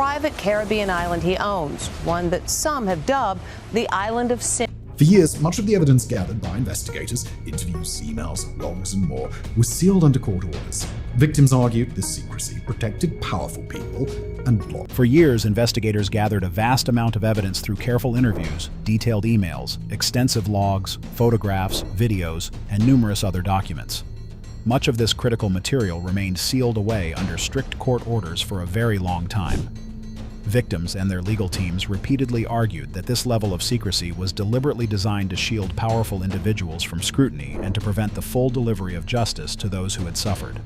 private Caribbean island he owns, one that some have dubbed the Island of Sin. For years, much of the evidence gathered by investigators, interviews, emails, logs, and more, was sealed under court orders. Victims argued this secrecy protected powerful people and blocked. For years, investigators gathered a vast amount of evidence through careful interviews, detailed emails, extensive logs, photographs, videos, and numerous other documents. Much of this critical material remained sealed away under strict court orders for a very long time. Victims and their legal teams repeatedly argued that this level of secrecy was deliberately designed to shield powerful individuals from scrutiny and to prevent the full delivery of justice to those who had suffered.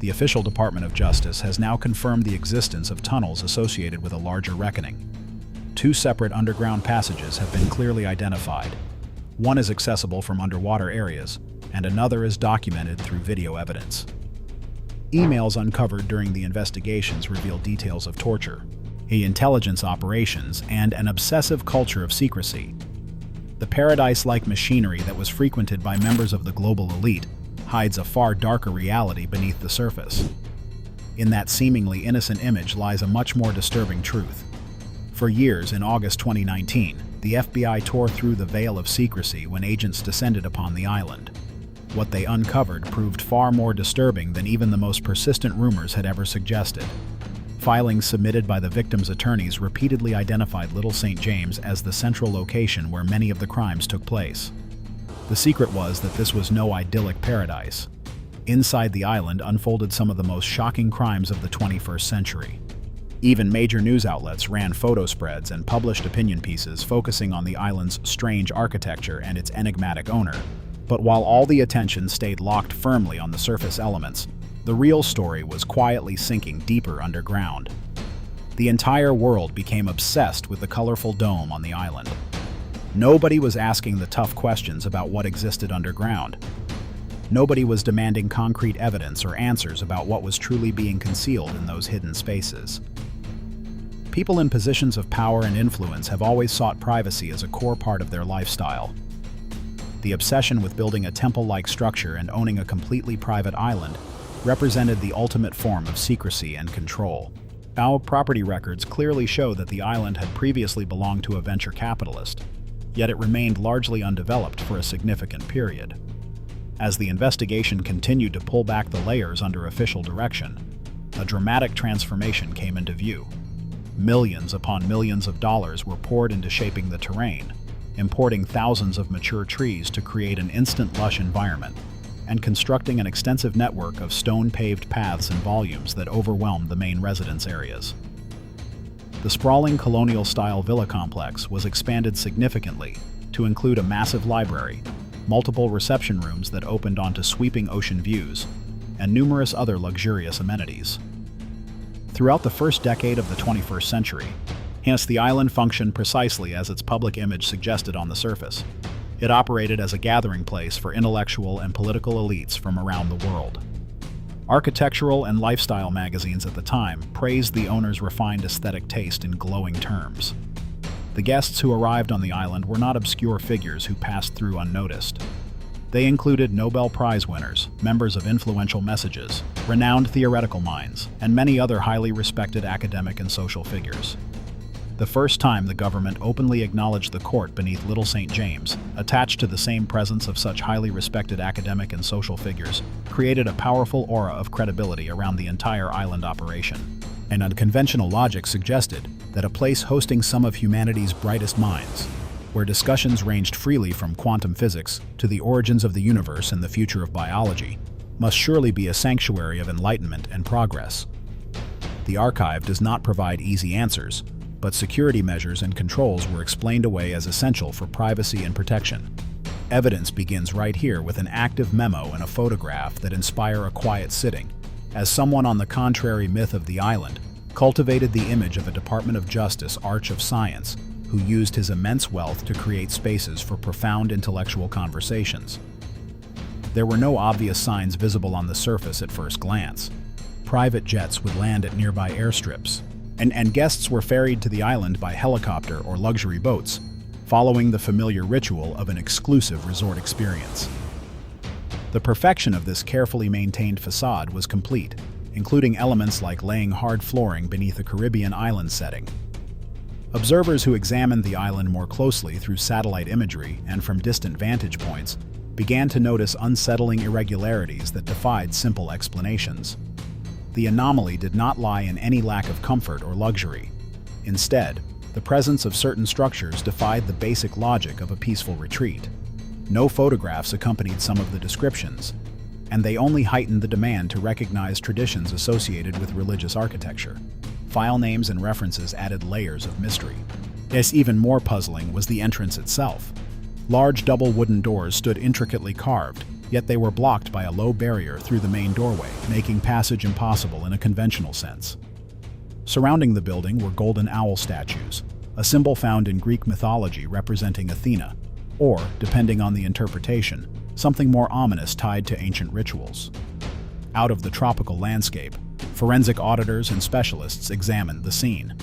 The official Department of Justice has now confirmed the existence of tunnels associated with a larger reckoning. 2 separate underground passages have been clearly identified. One is accessible from underwater areas, and another is documented through video evidence. Emails uncovered during the investigations reveal details of torture, intelligence operations, and an obsessive culture of secrecy. The paradise-like machinery that was frequented by members of the global elite hides a far darker reality beneath the surface. In that seemingly innocent image lies a much more disturbing truth. For years, in August 2019, the FBI tore through the veil of secrecy when agents descended upon the island. What they uncovered proved far more disturbing than even the most persistent rumors had ever suggested. Filings submitted by the victims' attorneys repeatedly identified Little St. James as the central location where many of the crimes took place. The secret was that this was no idyllic paradise. Inside the island unfolded some of the most shocking crimes of the 21st century. Even major news outlets ran photo spreads and published opinion pieces focusing on the island's strange architecture and its enigmatic owner. But while all the attention stayed locked firmly on the surface elements, the real story was quietly sinking deeper underground. The entire world became obsessed with the colorful dome on the island. Nobody was asking the tough questions about what existed underground. Nobody was demanding concrete evidence or answers about what was truly being concealed in those hidden spaces. People in positions of power and influence have always sought privacy as a core part of their lifestyle. The obsession with building a temple-like structure and owning a completely private island represented the ultimate form of secrecy and control. Our property records clearly show that the island had previously belonged to a venture capitalist, yet it remained largely undeveloped for a significant period. As the investigation continued to pull back the layers under official direction, a dramatic transformation came into view. Millions upon millions of dollars were poured into shaping the terrain, importing thousands of mature trees to create an instant lush environment, and constructing an extensive network of stone-paved paths and volumes that overwhelmed the main residence areas. The sprawling colonial-style villa complex was expanded significantly to include a massive library, multiple reception rooms that opened onto sweeping ocean views, and numerous other luxurious amenities. Throughout the first decade of the 21st century, hence the island functioned precisely as its public image suggested on the surface. It operated as a gathering place for intellectual and political elites from around the world. Architectural and lifestyle magazines at the time praised the owner's refined aesthetic taste in glowing terms. The guests who arrived on the island were not obscure figures who passed through unnoticed. They included Nobel Prize winners, members of influential messages, renowned theoretical minds, and many other highly respected academic and social figures. The first time the government openly acknowledged the court beneath Little St. James, attached to the same presence of such highly respected academic and social figures, created a powerful aura of credibility around the entire island operation. An unconventional logic suggested that a place hosting some of humanity's brightest minds, where discussions ranged freely from quantum physics to the origins of the universe and the future of biology, must surely be a sanctuary of enlightenment and progress. The archive does not provide easy answers, but security measures and controls were explained away as essential for privacy and protection. Evidence begins right here with an active memo and a photograph that inspire a quiet sitting, as someone on the contrary myth of the island cultivated the image of a Department of Justice arch of science who used his immense wealth to create spaces for profound intellectual conversations. There were no obvious signs visible on the surface at first glance. Private jets would land at nearby airstrips, and guests were ferried to the island by helicopter or luxury boats, following the familiar ritual of an exclusive resort experience. The perfection of this carefully maintained facade was complete, including elements like laying hard flooring beneath a Caribbean island setting. Observers who examined the island more closely through satellite imagery and from distant vantage points began to notice unsettling irregularities that defied simple explanations. The anomaly did not lie in any lack of comfort or luxury. Instead, the presence of certain structures defied the basic logic of a peaceful retreat. No photographs accompanied some of the descriptions, and they only heightened the demand to recognize traditions associated with religious architecture. File names and references added layers of mystery. As even more puzzling was the entrance itself. Large double wooden doors stood intricately carved, yet they were blocked by a low barrier through the main doorway, making passage impossible in a conventional sense. Surrounding the building were golden owl statues, a symbol found in Greek mythology representing Athena, or, depending on the interpretation, something more ominous tied to ancient rituals. Out of the tropical landscape, forensic auditors and specialists examined the scene.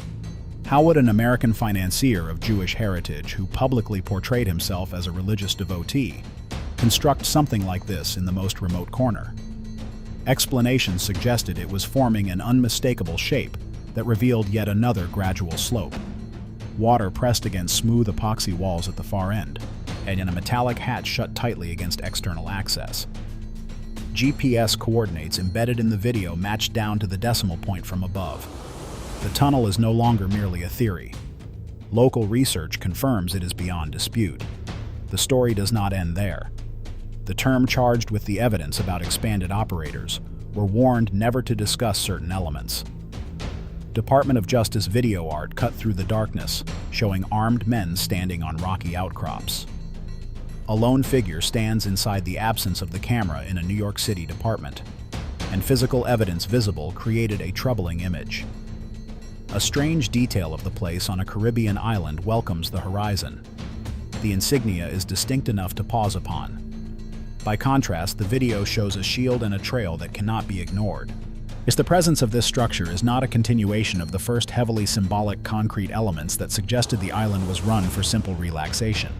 How would an American financier of Jewish heritage who publicly portrayed himself as a religious devotee construct something like this in the most remote corner? Explanations suggested it was forming an unmistakable shape that revealed yet another gradual slope. Water pressed against smooth epoxy walls at the far end, and a metallic hatch shut tightly against external access. GPS coordinates embedded in the video matched down to the decimal point from above. The tunnel is no longer merely a theory. Local research confirms it is beyond dispute. The story does not end there. The term charged with the evidence about expanded operators were warned never to discuss certain elements. Department of Justice video art cut through the darkness, showing armed men standing on rocky outcrops. A lone figure stands inside the absence of the camera in a New York City department, and physical evidence visible created a troubling image. A strange detail of the place on a Caribbean island welcomes the horizon. The insignia is distinct enough to pause upon. By contrast, the video shows a shield and a trail that cannot be ignored. The presence of this structure is not a continuation of the first heavily symbolic concrete elements that suggested the island was run for simple relaxation.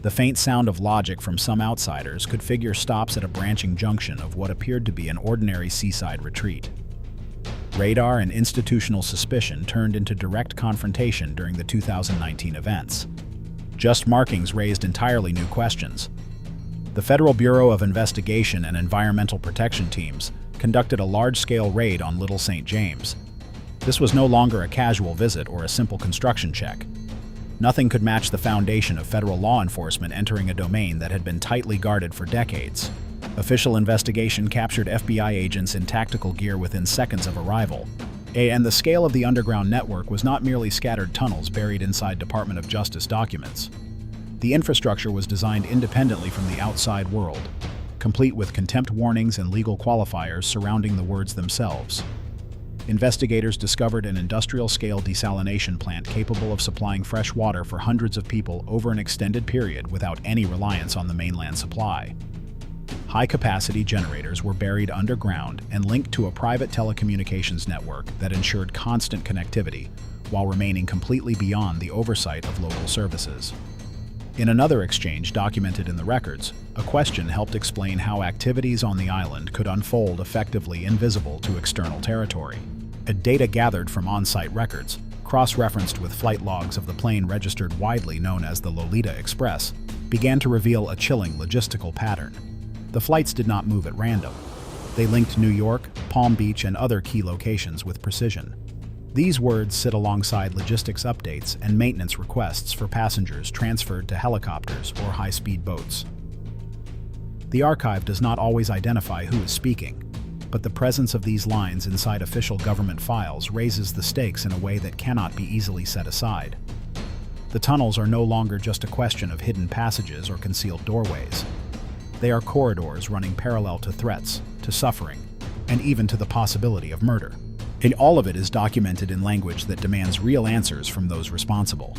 The faint sound of logic from some outsiders could figure stops at a branching junction of what appeared to be an ordinary seaside retreat. Radar and institutional suspicion turned into direct confrontation during the 2019 events. Just markings raised entirely new questions. The Federal Bureau of Investigation and Environmental Protection teams conducted a large-scale raid on Little St. James. This was no longer a casual visit or a simple construction check. Nothing could match the foundation of federal law enforcement entering a domain that had been tightly guarded for decades. Official investigation captured FBI agents in tactical gear within seconds of arrival. And the scale of the underground network was not merely scattered tunnels buried inside Department of Justice documents. The infrastructure was designed independently from the outside world, complete with contempt warnings and legal qualifiers surrounding the words themselves. Investigators discovered an industrial-scale desalination plant capable of supplying fresh water for hundreds of people over an extended period without any reliance on the mainland supply. High-capacity generators were buried underground and linked to a private telecommunications network that ensured constant connectivity, while remaining completely beyond the oversight of local services. In another exchange documented in the records, a question helped explain how activities on the island could unfold effectively invisible to external territory. Data gathered from on-site records, cross-referenced with flight logs of the plane registered widely known as the Lolita Express, began to reveal a chilling logistical pattern. The flights did not move at random. They linked New York, Palm Beach, and other key locations with precision. These words sit alongside logistics updates and maintenance requests for passengers transferred to helicopters or high-speed boats. The archive does not always identify who is speaking, but the presence of these lines inside official government files raises the stakes in a way that cannot be easily set aside. The tunnels are no longer just a question of hidden passages or concealed doorways. They are corridors running parallel to threats, to suffering, and even to the possibility of murder. And all of it is documented in language that demands real answers from those responsible.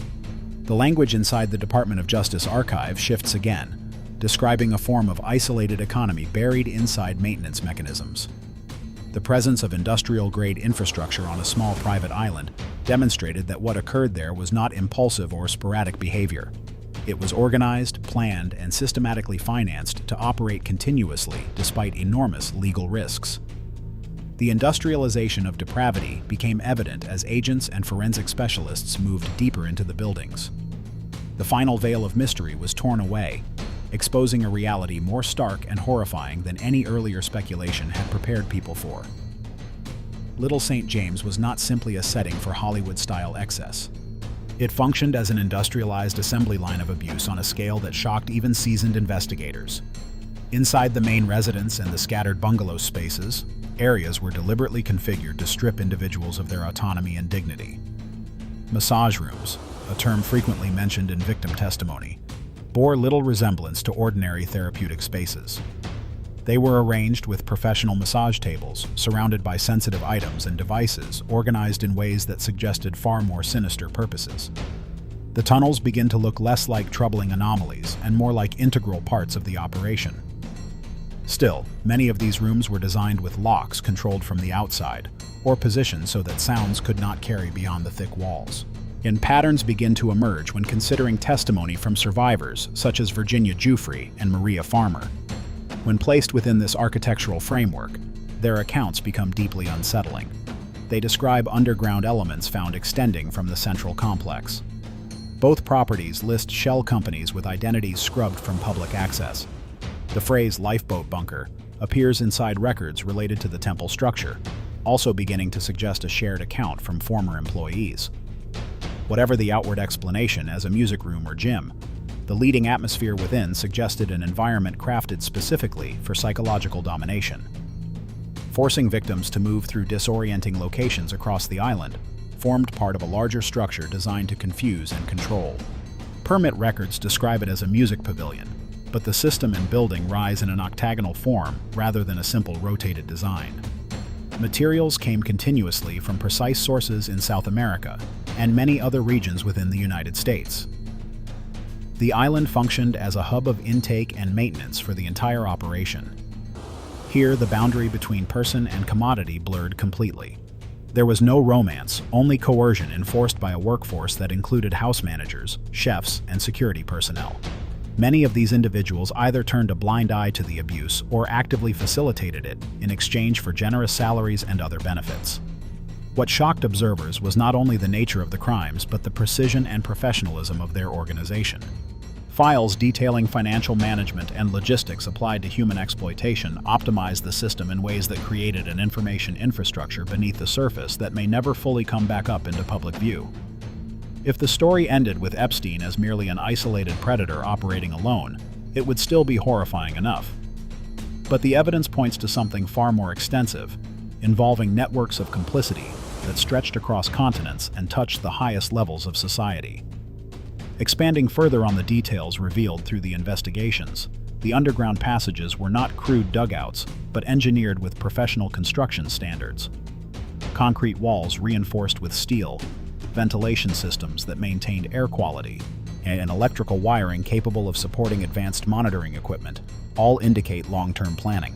The language inside the Department of Justice archive shifts again, describing a form of isolated economy buried inside maintenance mechanisms. The presence of industrial-grade infrastructure on a small private island demonstrated that what occurred there was not impulsive or sporadic behavior. It was organized, planned, and systematically financed to operate continuously despite enormous legal risks. The industrialization of depravity became evident as agents and forensic specialists moved deeper into the buildings. The final veil of mystery was torn away, exposing a reality more stark and horrifying than any earlier speculation had prepared people for. Little St. James was not simply a setting for Hollywood-style excess. It functioned as an industrialized assembly line of abuse on a scale that shocked even seasoned investigators. Inside the main residence and the scattered bungalow spaces, areas were deliberately configured to strip individuals of their autonomy and dignity. Massage rooms, a term frequently mentioned in victim testimony, bore little resemblance to ordinary therapeutic spaces. They were arranged with professional massage tables, surrounded by sensitive items and devices organized in ways that suggested far more sinister purposes. The tunnels begin to look less like troubling anomalies and more like integral parts of the operation. Still, many of these rooms were designed with locks controlled from the outside, or positioned so that sounds could not carry beyond the thick walls. Patterns begin to emerge when considering testimony from survivors such as Virginia Jeffrey and Maria Farmer. When placed within this architectural framework, their accounts become deeply unsettling. They describe underground elements found extending from the central complex. Both properties list shell companies with identities scrubbed from public access. The phrase lifeboat bunker appears inside records related to the temple structure, also beginning to suggest a shared account from former employees. Whatever the outward explanation as a music room or gym, the leading atmosphere within suggested an environment crafted specifically for psychological domination. Forcing victims to move through disorienting locations across the island formed part of a larger structure designed to confuse and control. Permit records describe it as a music pavilion, but the system and building rise in an octagonal form rather than a simple rotated design. Materials came continuously from precise sources in South America and many other regions within the United States. The island functioned as a hub of intake and maintenance for the entire operation. Here, the boundary between person and commodity blurred completely. There was no romance, only coercion enforced by a workforce that included house managers, chefs, and security personnel. Many of these individuals either turned a blind eye to the abuse or actively facilitated it in exchange for generous salaries and other benefits. What shocked observers was not only the nature of the crimes, but the precision and professionalism of their organization. Files detailing financial management and logistics applied to human exploitation optimized the system in ways that created an information infrastructure beneath the surface that may never fully come back up into public view. If the story ended with Epstein as merely an isolated predator operating alone, it would still be horrifying enough. But the evidence points to something far more extensive, involving networks of complicity that stretched across continents and touched the highest levels of society. Expanding further on the details revealed through the investigations, the underground passages were not crude dugouts, but engineered with professional construction standards. Concrete walls reinforced with steel, ventilation systems that maintained air quality, and electrical wiring capable of supporting advanced monitoring equipment all indicate long-term planning.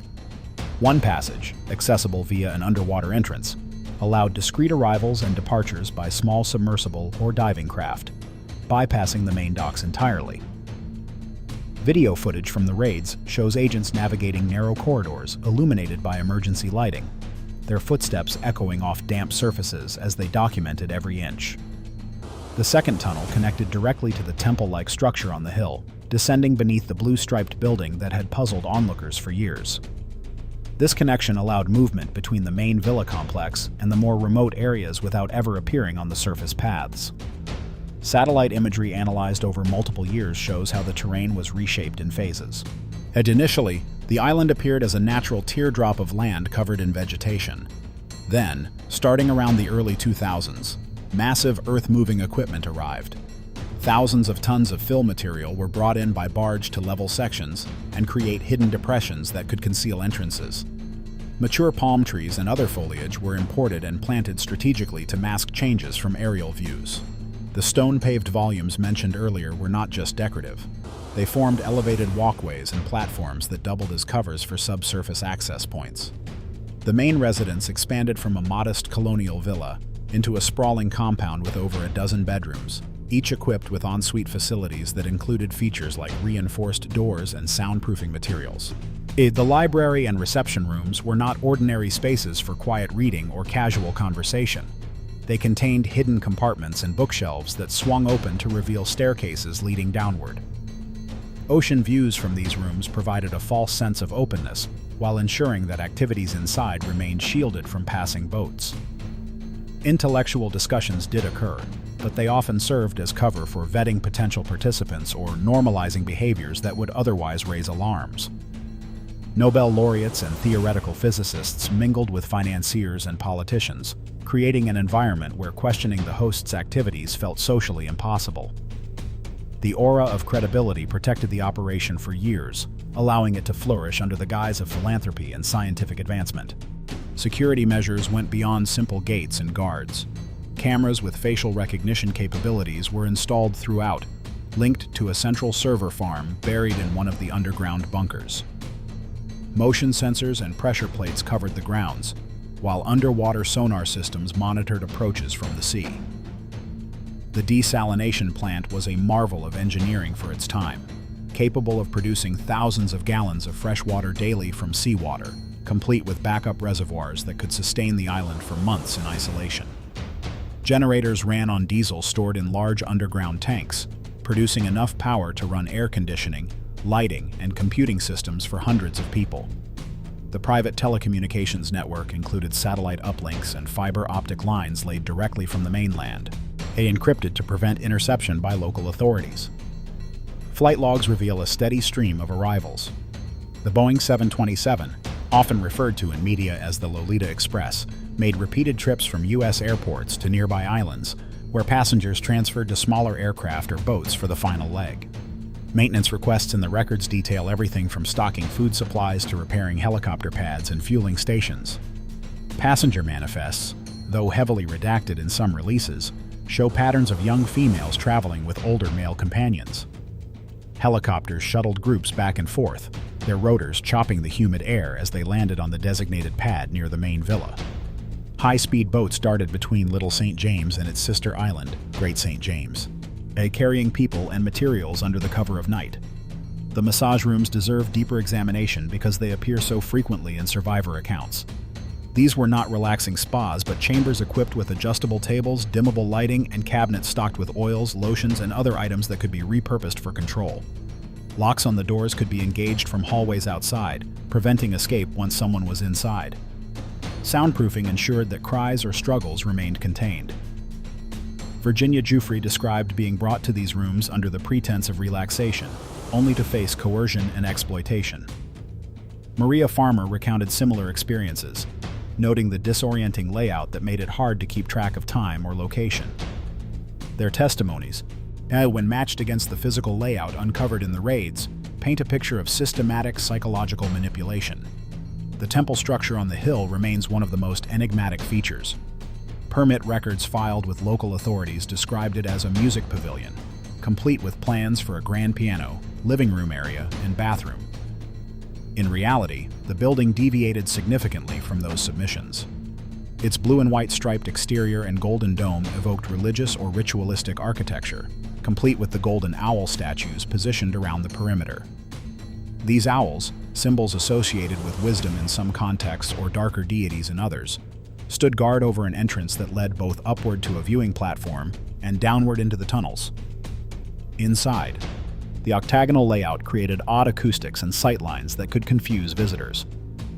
One passage, accessible via an underwater entrance, allowed discreet arrivals and departures by small submersible or diving craft, bypassing the main docks entirely. Video footage from the raids shows agents navigating narrow corridors illuminated by emergency lighting, their footsteps echoing off damp surfaces as they documented every inch. The second tunnel connected directly to the temple-like structure on the hill, descending beneath the blue-striped building that had puzzled onlookers for years. This connection allowed movement between the main villa complex and the more remote areas without ever appearing on the surface paths. Satellite imagery analyzed over multiple years shows how the terrain was reshaped in phases. Initially, the island appeared as a natural teardrop of land covered in vegetation. Then, starting around the early 2000s, massive earth-moving equipment arrived. Thousands of tons of fill material were brought in by barge to level sections and create hidden depressions that could conceal entrances. Mature palm trees and other foliage were imported and planted strategically to mask changes from aerial views. The stone-paved volumes mentioned earlier were not just decorative. They formed elevated walkways and platforms that doubled as covers for subsurface access points. The main residence expanded from a modest colonial villa into a sprawling compound with over a dozen bedrooms, each equipped with ensuite facilities that included features like reinforced doors and soundproofing materials. The library and reception rooms were not ordinary spaces for quiet reading or casual conversation. They contained hidden compartments and bookshelves that swung open to reveal staircases leading downward. Ocean views from these rooms provided a false sense of openness, while ensuring that activities inside remained shielded from passing boats. Intellectual discussions did occur, but they often served as cover for vetting potential participants or normalizing behaviors that would otherwise raise alarms. Nobel laureates and theoretical physicists mingled with financiers and politicians, creating an environment where questioning the host's activities felt socially impossible. The aura of credibility protected the operation for years, allowing it to flourish under the guise of philanthropy and scientific advancement. Security measures went beyond simple gates and guards. Cameras with facial recognition capabilities were installed throughout, linked to a central server farm buried in one of the underground bunkers. Motion sensors and pressure plates covered the grounds, while underwater sonar systems monitored approaches from the sea. The desalination plant was a marvel of engineering for its time, capable of producing thousands of gallons of fresh water daily from seawater, complete with backup reservoirs that could sustain the island for months in isolation. Generators ran on diesel stored in large underground tanks, producing enough power to run air conditioning, lighting, and computing systems for hundreds of people. The private telecommunications network included satellite uplinks and fiber optic lines laid directly from the mainland, encrypted to prevent interception by local authorities. Flight logs reveal a steady stream of arrivals. The Boeing 727, often referred to in media as the Lolita Express, made repeated trips from U.S. airports to nearby islands, where passengers transferred to smaller aircraft or boats for the final leg. Maintenance requests in the records detail everything from stocking food supplies to repairing helicopter pads and fueling stations. Passenger manifests, though heavily redacted in some releases, show patterns of young females traveling with older male companions. Helicopters shuttled groups back and forth, their rotors chopping the humid air as they landed on the designated pad near the main villa. High-speed boats darted between Little St. James and its sister island, Great St. James, carrying people and materials under the cover of night. The massage rooms deserve deeper examination because they appear so frequently in survivor accounts. These were not relaxing spas, but chambers equipped with adjustable tables, dimmable lighting, and cabinets stocked with oils, lotions, and other items that could be repurposed for control. Locks on the doors could be engaged from hallways outside, preventing escape once someone was inside. Soundproofing ensured that cries or struggles remained contained. Virginia Jeffrey described being brought to these rooms under the pretense of relaxation, only to face coercion and exploitation. Maria Farmer recounted similar experiences, noting the disorienting layout that made it hard to keep track of time or location. Their testimonies, when matched against the physical layout uncovered in the raids, paint a picture of systematic psychological manipulation. The temple structure on the hill remains one of the most enigmatic features. Permit records filed with local authorities described it as a music pavilion, complete with plans for a grand piano, living room area, and bathroom. In reality, the building deviated significantly from those submissions. Its blue and white striped exterior and golden dome evoked religious or ritualistic architecture, complete with the golden owl statues positioned around the perimeter. These owls, symbols associated with wisdom in some contexts or darker deities in others, stood guard over an entrance that led both upward to a viewing platform and downward into the tunnels. Inside, the octagonal layout created odd acoustics and sightlines that could confuse visitors.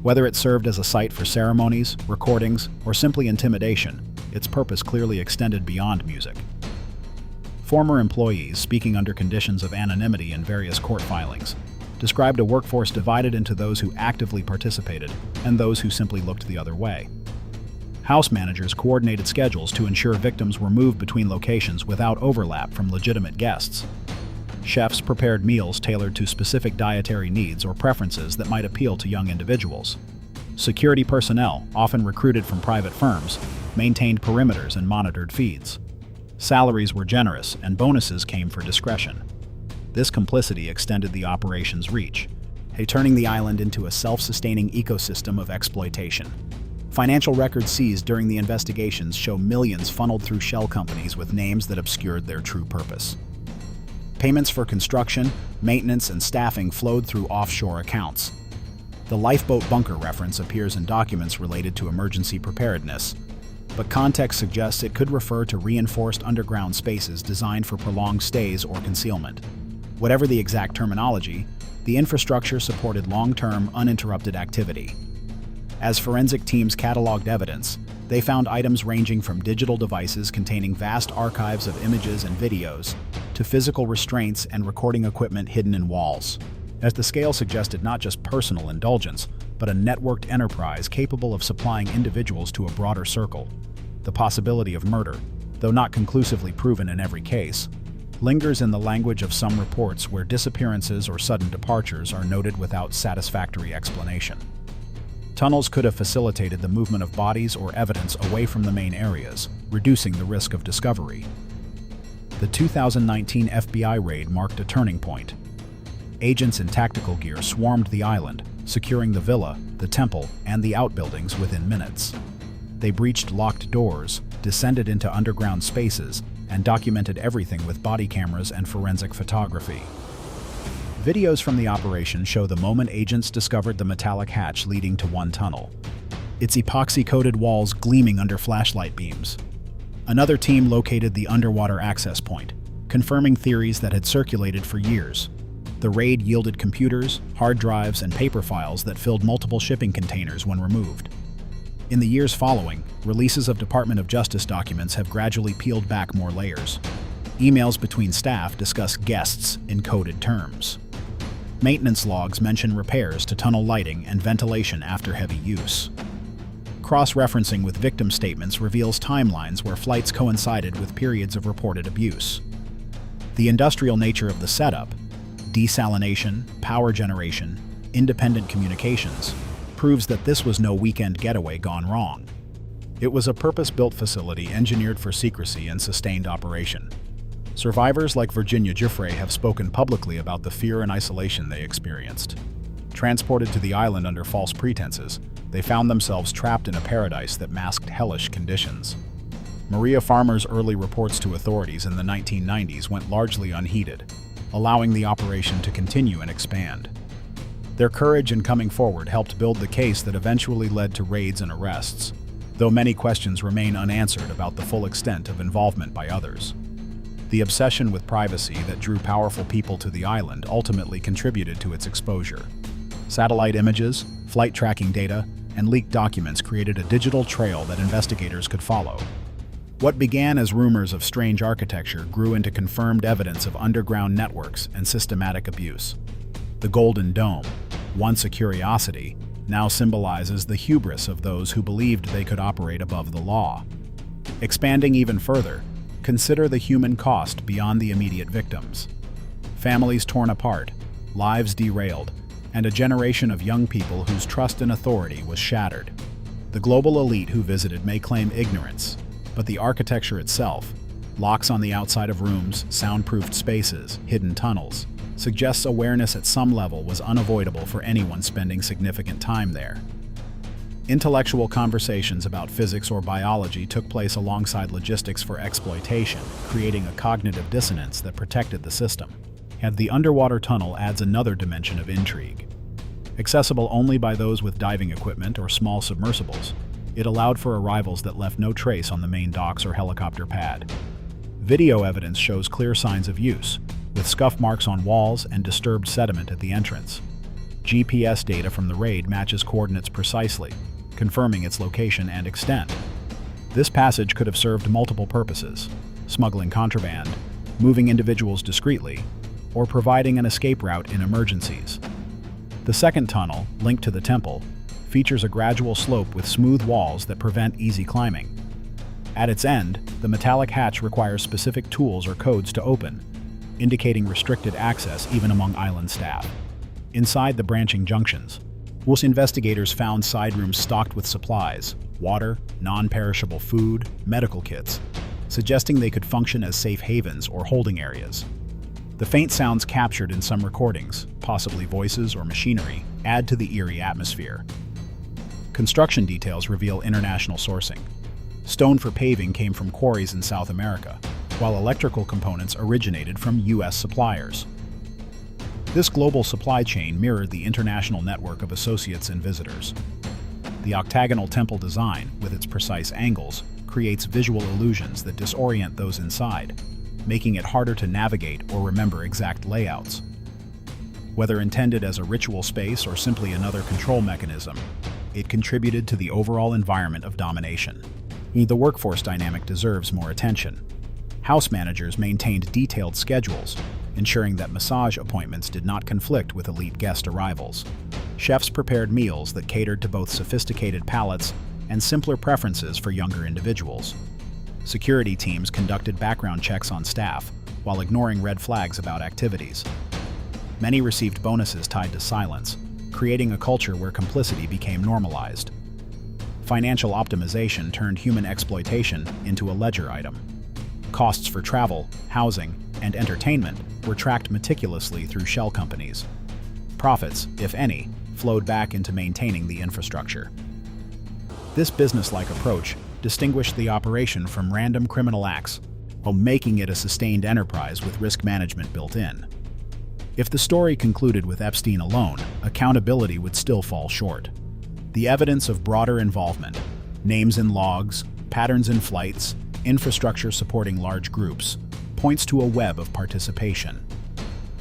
Whether it served as a site for ceremonies, recordings, or simply intimidation, its purpose clearly extended beyond music. Former employees, speaking under conditions of anonymity in various court filings, described a workforce divided into those who actively participated and those who simply looked the other way. House managers coordinated schedules to ensure victims were moved between locations without overlap from legitimate guests. Chefs prepared meals tailored to specific dietary needs or preferences that might appeal to young individuals. Security personnel, often recruited from private firms, maintained perimeters and monitored feeds. Salaries were generous, and bonuses came for discretion. This complicity extended the operation's reach, turning the island into a self-sustaining ecosystem of exploitation. Financial records seized during the investigations show millions funneled through shell companies with names that obscured their true purpose. Payments for construction, maintenance, and staffing flowed through offshore accounts. The lifeboat bunker reference appears in documents related to emergency preparedness, but context suggests it could refer to reinforced underground spaces designed for prolonged stays or concealment. Whatever the exact terminology, the infrastructure supported long-term, uninterrupted activity. As forensic teams cataloged evidence, they found items ranging from digital devices containing vast archives of images and videos to physical restraints and recording equipment hidden in walls. As the scale suggested not just personal indulgence, but a networked enterprise capable of supplying individuals to a broader circle. The possibility of murder, though not conclusively proven in every case, lingers in the language of some reports where disappearances or sudden departures are noted without satisfactory explanation. Tunnels could have facilitated the movement of bodies or evidence away from the main areas, reducing the risk of discovery. The 2019 FBI raid marked a turning point. Agents in tactical gear swarmed the island, securing the villa, the temple, and the outbuildings within minutes. They breached locked doors, descended into underground spaces, and documented everything with body cameras and forensic photography. Videos from the operation show the moment agents discovered the metallic hatch leading to one tunnel, its epoxy-coated walls gleaming under flashlight beams. Another team located the underwater access point, confirming theories that had circulated for years. The raid yielded computers, hard drives, and paper files that filled multiple shipping containers when removed. In the years following, releases of Department of Justice documents have gradually peeled back more layers. Emails between staff discuss guests in coded terms. Maintenance logs mention repairs to tunnel lighting and ventilation after heavy use. Cross-referencing with victim statements reveals timelines where flights coincided with periods of reported abuse. The industrial nature of the setup, desalination, power generation, independent communications, proves that this was no weekend getaway gone wrong. It was a purpose-built facility engineered for secrecy and sustained operation. Survivors like Virginia Jeffrey have spoken publicly about the fear and isolation they experienced. Transported to the island under false pretenses, they found themselves trapped in a paradise that masked hellish conditions. Maria Farmer's early reports to authorities in the 1990s went largely unheeded, allowing the operation to continue and expand. Their courage in coming forward helped build the case that eventually led to raids and arrests, though many questions remain unanswered about the full extent of involvement by others. The obsession with privacy that drew powerful people to the island ultimately contributed to its exposure. Satellite images, flight tracking data, and leaked documents created a digital trail that investigators could follow. What began as rumors of strange architecture grew into confirmed evidence of underground networks and systematic abuse. The Golden Dome, once a curiosity, now symbolizes the hubris of those who believed they could operate above the law. Expanding even further, consider the human cost beyond the immediate victims. Families torn apart, lives derailed, and a generation of young people whose trust in authority was shattered. The global elite who visited may claim ignorance, but the architecture itself, locks on the outside of rooms, soundproofed spaces, hidden tunnels, suggests awareness at some level was unavoidable for anyone spending significant time there. Intellectual conversations about physics or biology took place alongside logistics for exploitation, creating a cognitive dissonance that protected the system. And the underwater tunnel adds another dimension of intrigue. Accessible only by those with diving equipment or small submersibles, it allowed for arrivals that left no trace on the main docks or helicopter pad. Video evidence shows clear signs of use, with scuff marks on walls and disturbed sediment at the entrance. GPS data from the raid matches coordinates precisely, confirming its location and extent. This passage could have served multiple purposes: smuggling contraband, moving individuals discreetly, or providing an escape route in emergencies. The second tunnel, linked to the temple, features a gradual slope with smooth walls that prevent easy climbing. At its end, the metallic hatch requires specific tools or codes to open, indicating restricted access even among island staff. Inside the branching junctions, WUS investigators found side rooms stocked with supplies, water, non-perishable food, medical kits, suggesting they could function as safe havens or holding areas. The faint sounds captured in some recordings, possibly voices or machinery, add to the eerie atmosphere. Construction details reveal international sourcing. Stone for paving came from quarries in South America, while electrical components originated from U.S. suppliers. This global supply chain mirrored the international network of associates and visitors. The octagonal temple design, with its precise angles, creates visual illusions that disorient those inside, making it harder to navigate or remember exact layouts. Whether intended as a ritual space or simply another control mechanism, it contributed to the overall environment of domination. The workforce dynamic deserves more attention. House managers maintained detailed schedules, ensuring that massage appointments did not conflict with elite guest arrivals. Chefs prepared meals that catered to both sophisticated palates and simpler preferences for younger individuals. Security teams conducted background checks on staff while ignoring red flags about activities. Many received bonuses tied to silence, creating a culture where complicity became normalized. Financial optimization turned human exploitation into a ledger item. Costs for travel, housing, and entertainment were tracked meticulously through shell companies. Profits, if any, flowed back into maintaining the infrastructure. This business-like approach distinguished the operation from random criminal acts, while making it a sustained enterprise with risk management built in. If the story concluded with Epstein alone, accountability would still fall short. The evidence of broader involvement, names in logs, patterns in flights, infrastructure supporting large groups, points to a web of participation.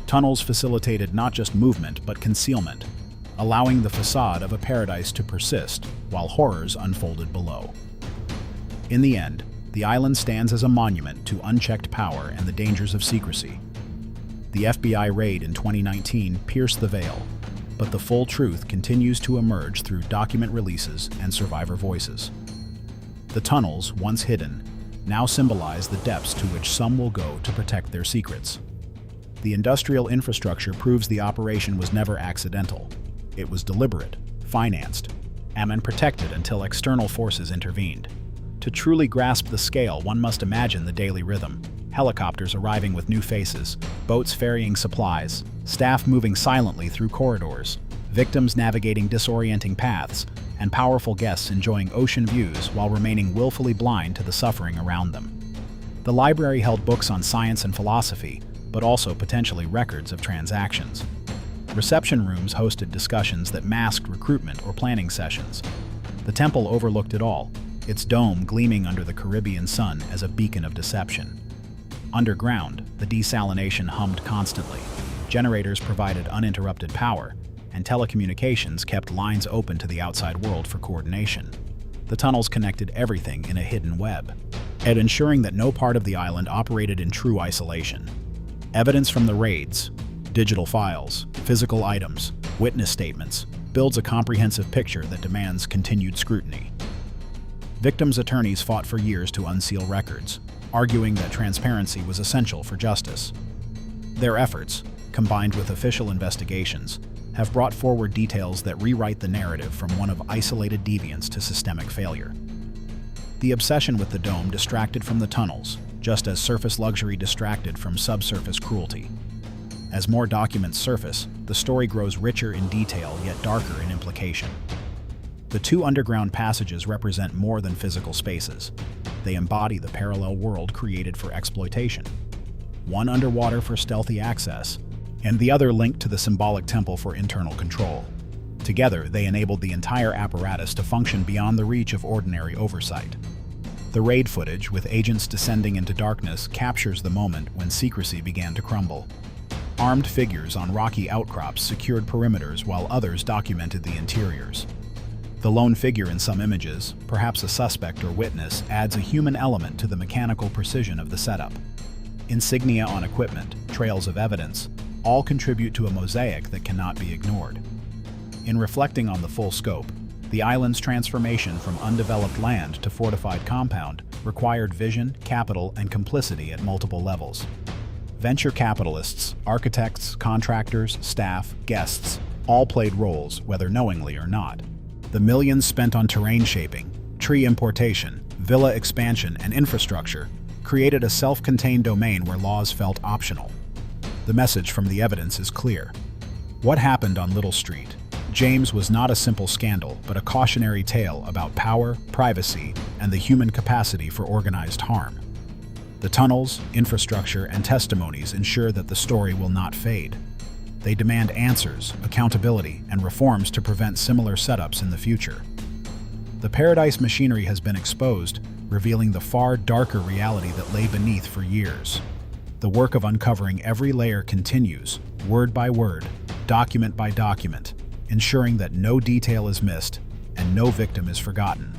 Tunnels facilitated not just movement but concealment, allowing the facade of a paradise to persist while horrors unfolded below. In the end, the island stands as a monument to unchecked power and the dangers of secrecy. The FBI raid in 2019 pierced the veil, but the full truth continues to emerge through document releases and survivor voices. The tunnels, once hidden, now symbolize the depths to which some will go to protect their secrets. The industrial infrastructure proves the operation was never accidental. It was deliberate, financed, and protected until external forces intervened. To truly grasp the scale, one must imagine the daily rhythm. Helicopters arriving with new faces, boats ferrying supplies, staff moving silently through corridors, victims navigating disorienting paths, and powerful guests enjoying ocean views while remaining willfully blind to the suffering around them. The library held books on science and philosophy, but also potentially records of transactions. Reception rooms hosted discussions that masked recruitment or planning sessions. The temple overlooked it all, its dome gleaming under the Caribbean sun as a beacon of deception. Underground, the desalination hummed constantly. Generators provided uninterrupted power, and telecommunications kept lines open to the outside world for coordination. The tunnels connected everything in a hidden web, and ensuring that no part of the island operated in true isolation. Evidence from the raids, digital files, physical items, witness statements, builds a comprehensive picture that demands continued scrutiny. Victims' attorneys fought for years to unseal records, arguing that transparency was essential for justice. Their efforts, combined with official investigations, have brought forward details that rewrite the narrative from one of isolated deviance to systemic failure. The obsession with the dome distracted from the tunnels, just as surface luxury distracted from subsurface cruelty. As more documents surface, the story grows richer in detail yet darker in implication. The two underground passages represent more than physical spaces. They embody the parallel world created for exploitation. One underwater for stealthy access, and the other linked to the symbolic temple for internal control. Together, they enabled the entire apparatus to function beyond the reach of ordinary oversight. The raid footage, with agents descending into darkness, captures the moment when secrecy began to crumble. Armed figures on rocky outcrops secured perimeters while others documented the interiors. The lone figure in some images, perhaps a suspect or witness, adds a human element to the mechanical precision of the setup. Insignia on equipment, trails of evidence, all contribute to a mosaic that cannot be ignored. In reflecting on the full scope, the island's transformation from undeveloped land to fortified compound required vision, capital, and complicity at multiple levels. Venture capitalists, architects, contractors, staff, guests, all played roles, whether knowingly or not. The millions spent on terrain shaping, tree importation, villa expansion, and infrastructure created a self-contained domain where laws felt optional. The message from the evidence is clear. What happened on Little Street? James was not a simple scandal, but a cautionary tale about power, privacy, and the human capacity for organized harm. The tunnels, infrastructure, and testimonies ensure that the story will not fade. They demand answers, accountability, and reforms to prevent similar setups in the future. The Paradise machinery has been exposed, revealing the far darker reality that lay beneath for years. The work of uncovering every layer continues, word by word, document by document, ensuring that no detail is missed and no victim is forgotten.